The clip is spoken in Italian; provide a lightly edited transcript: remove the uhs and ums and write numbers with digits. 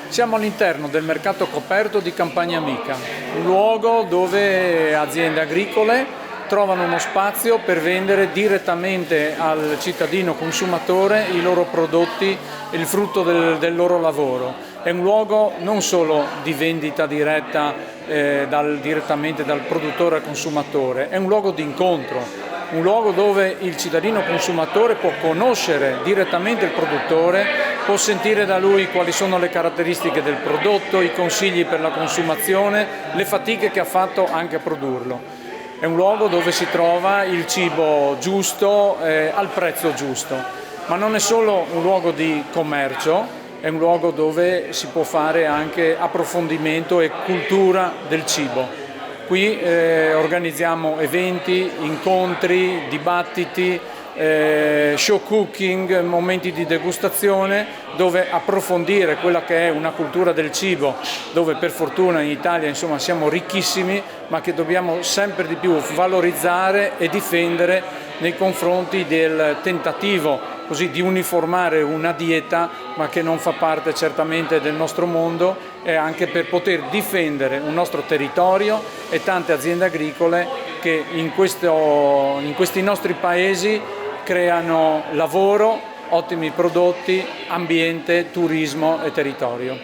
Siamo all'interno del mercato coperto di Campagna Amica, un luogo dove aziende agricole trovano uno spazio per vendere direttamente al cittadino consumatore i loro prodotti, il frutto del loro lavoro. È un luogo non solo di vendita diretta direttamente dal produttore al consumatore, è un luogo di incontro, un luogo dove il cittadino consumatore può conoscere direttamente il produttore, può sentire da lui quali sono le caratteristiche del prodotto, i consigli per la consumazione, le fatiche che ha fatto anche a produrlo. È un luogo dove si trova il cibo giusto al prezzo giusto, ma non è solo un luogo di commercio, è un luogo dove si può fare anche approfondimento e cultura del cibo. Qui organizziamo eventi, incontri, dibattiti, show cooking, momenti di degustazione dove approfondire quella che è una cultura del cibo, dove per fortuna in Italia insomma siamo ricchissimi, ma che dobbiamo sempre di più valorizzare e difendere nei confronti del tentativo così di uniformare una dieta, ma che non fa parte certamente del nostro mondo, e anche per poter difendere un nostro territorio e tante aziende agricole che in questi nostri paesi creano lavoro, ottimi prodotti, ambiente, turismo e territorio.